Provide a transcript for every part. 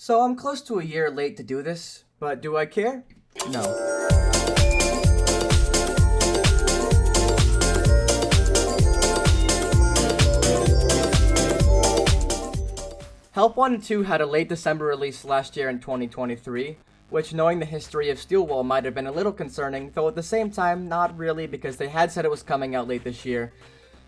So I'm close to a year late to do this, but do I care? No. Help 1 and 2 had a late December release last year in 2023, which, knowing the history of Steel Wool, might have been a little concerning, though at the same time, not really, because they had said it was coming out late this year,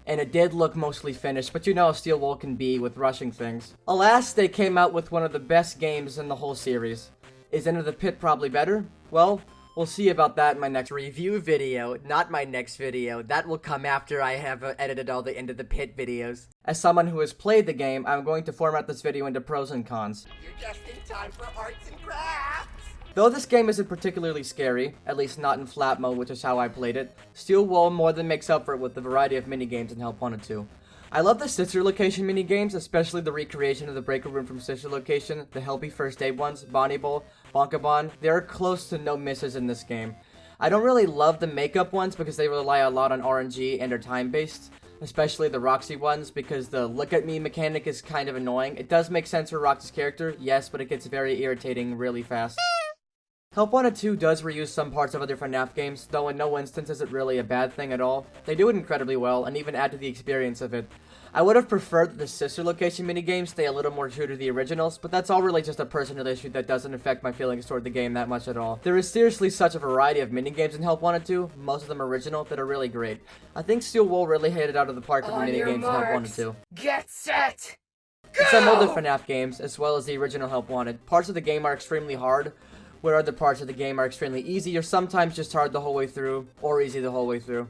and it did look mostly finished, but you know how Steel Wool can be with rushing things. Alas, they came out with one of the best games in the whole series. Is Enter the Pit probably better? Well, we'll see about that in my next review video, not my next video. That will come after I have edited all the Enter the Pit videos. As someone who has played the game, I'm going to format this video into pros and cons. You're just in time for arts and crafts! Though this game isn't particularly scary, at least not in Flat mode, which is how I played it, Steel Wool more than makes up for it with the variety of minigames in Help 1 and 2. I love the sister location minigames, especially the recreation of the breaker room from sister location, the Helpy First Aid ones, Bonnie Bowl, Bonkabon. There are close to no misses in this game. I don't really love the makeup ones because they rely a lot on RNG and are time-based, especially the Roxy ones, because the look at me mechanic is kind of annoying. It does make sense for Roxy's character, yes, but it gets very irritating really fast. Help 1 and 2 does reuse some parts of other Fnaf games, though in no instance is it really a bad thing at all. They do it incredibly well, and even add to the experience of it. I would have preferred that the sister location minigames stay a little more true to the originals, but that's all really just a personal issue that doesn't affect my feelings toward the game that much at all. There is seriously such a variety of minigames in Help 1 and 2, most of them original, that are really great. I think Steel Wool really hit it out of the park with the minigames in Help 1 and 2. Get set! In some older Fnaf games, as well as the original Help Wanted, parts of the game are extremely hard, where other parts of the game are extremely easy or sometimes just hard the whole way through, or easy the whole way through.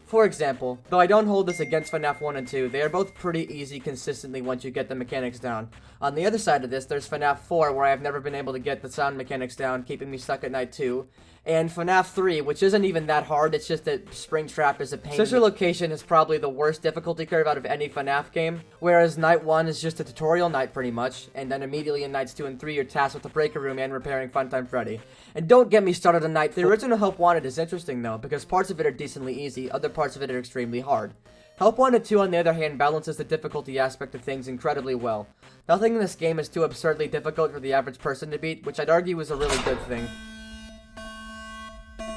For example, though I don't hold this against Fnaf 1 and 2, they are both pretty easy consistently once you get the mechanics down. On the other side of this, there's Fnaf 4, where I have never been able to get the sound mechanics down, keeping me stuck at night 2. And Fnaf 3, which isn't even that hard, it's just that Springtrap is a pain. Sister Location is probably the worst difficulty curve out of any Fnaf game, whereas Night 1 is just a tutorial night pretty much, and then immediately in Nights 2 and 3 you're tasked with the breaker room and repairing Funtime Freddy. And don't get me started on Night 4. The original Help Wanted is interesting though, because parts of it are decently easy, other parts of it are extremely hard. Help 1 and 2 on the other hand balances the difficulty aspect of things incredibly well. Nothing in this game is too absurdly difficult for the average person to beat, which I'd argue is a really good thing.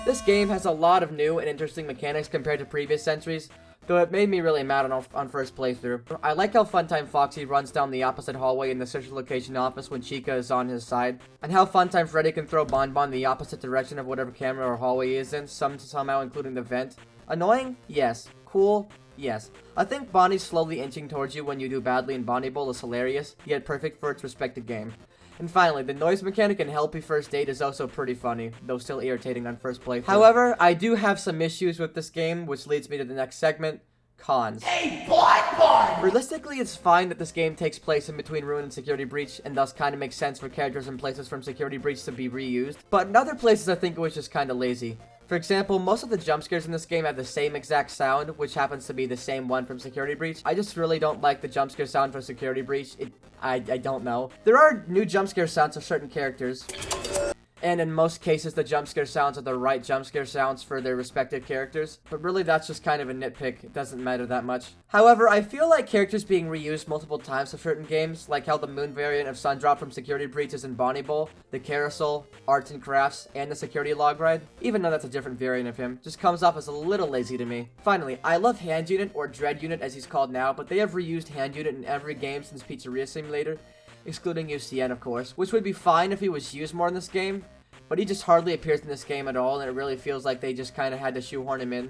This game has a lot of new and interesting mechanics compared to previous entries, though it made me really mad on first playthrough. I like how Funtime Foxy runs down the opposite hallway in the sister location office when Chica is on his side, and how Funtime Freddy can throw Bonbon the opposite direction of whatever camera or hallway he is in, somehow including the vent. Annoying? Yes. Cool? Yes. I think Bonnie slowly inching towards you when you do badly in Bonnie Bowl is hilarious, yet perfect for its respected game. And finally, the noise mechanic in Helpy First Aid is also pretty funny, though still irritating on first playthrough. However, I do have some issues with this game, which leads me to the next segment, cons. Hey, Blackboard! Realistically, it's fine that this game takes place in between Ruin and Security Breach, and thus kind of makes sense for characters and places from Security Breach to be reused, but in other places I think it was just kind of lazy. For example, most of the jump scares in this game have the same exact sound, which happens to be the same one from Security Breach. I just really don't like the jump scare sound for Security Breach. I don't know. There are new jump scare sounds for certain characters, and in most cases the jump scare sounds are the right jump scare sounds for their respective characters, but really that's just kind of a nitpick. It doesn't matter that much. However, I feel like characters being reused multiple times for certain games, like how the moon variant of Sundrop from Security Breach is in Bonnie Bowl, the Carousel, Arts and Crafts, and the Security Log Ride, even though that's a different variant of him, just comes off as a little lazy to me. Finally, I love Hand Unit, or Dread Unit as he's called now, but they have reused Hand Unit in every game since Pizzeria Simulator, excluding UCN of course, which would be fine if he was used more in this game, but he just hardly appears in this game at all, and it really feels like they just kind of had to shoehorn him in.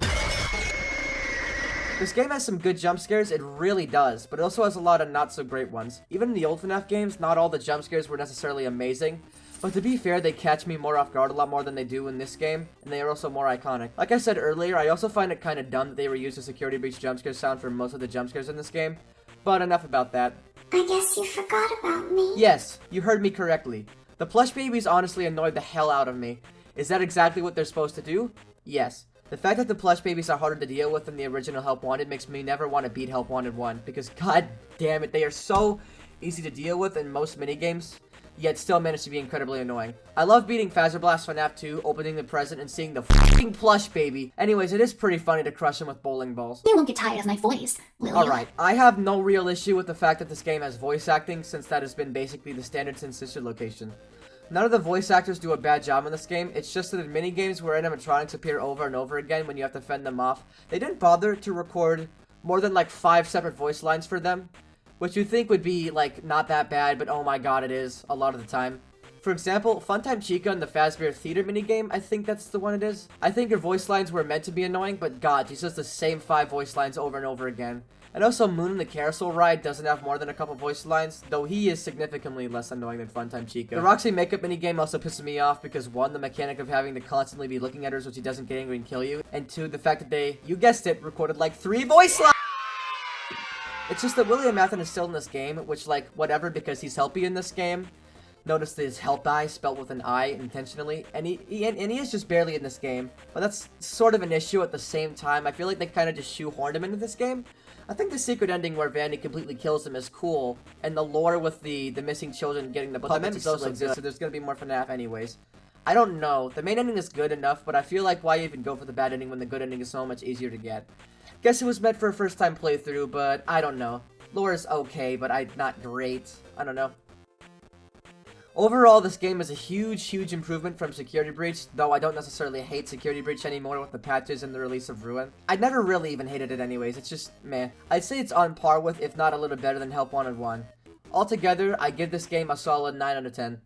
This game has some good jump scares, it really does, but it also has a lot of not so great ones. Even in the old FNAF games, not all the jump scares were necessarily amazing, but to be fair, they catch me more off guard a lot more than they do in this game, and they are also more iconic. Like I said earlier, I also find it kind of dumb that they reused the Security Breach jump scare sound for most of the jump scares in this game, but enough about that. I guess you forgot about me. Yes, you heard me correctly. The plush babies honestly annoyed the hell out of me. Is that exactly what they're supposed to do? Yes. The fact that the plush babies are harder to deal with than the original Help Wanted makes me never want to beat Help Wanted 1, because god damn it, they are so easy to deal with in most minigames. yet still managed to be incredibly annoying. I love beating Blast FNAF 2, opening the present, and seeing the f***ing plush baby. Anyways, it is pretty funny to crush him with bowling balls. You won't get tired of my voice, will you? Alright, I have no real issue with the fact that this game has voice acting, since that has been basically the standard since Sister Location. None of the voice actors do a bad job in this game. It's just that in minigames where animatronics appear over and over again when you have to fend them off, they didn't bother to record more than like 5 separate voice lines for them, which you think would be like not that bad, but oh my god, it is a lot of the time. For example, Funtime Chica in the Fazbear Theater minigame, I think that's the one it is. I think her voice lines were meant to be annoying, but god, she says the same 5 voice lines over and over again. And also, Moon in the Carousel Ride doesn't have more than a couple voice lines, though he is significantly less annoying than Funtime Chica. The Roxy makeup minigame also pisses me off because 1, the mechanic of having to constantly be looking at her so she doesn't get angry and kill you, and 2, the fact that they, you guessed it, recorded like 3 voice lines! It's just that William Athen is still in this game, which like, whatever, because he's helpy in this game. Notice his help eye spelled with an I intentionally, and he is just barely in this game. But that's sort of an issue at the same time. I feel like they kind of just shoehorned him into this game. I think the secret ending where Vandy completely kills him is cool, and the lore with the missing children getting the puppets also exists, so there's gonna be more FNAF anyways. I don't know. The main ending is good enough, but I feel like why even go for the bad ending when the good ending is so much easier to get? Guess it was meant for a first time playthrough, but I don't know. Lore is okay, but not great. I don't know. Overall, this game is a huge improvement from Security Breach, though I don't necessarily hate Security Breach anymore with the patches and the release of Ruin. I never really even hated it anyways, it's just meh. I'd say it's on par with, if not a little better than Help Wanted 1. Altogether, I give this game a solid 9 out of 10.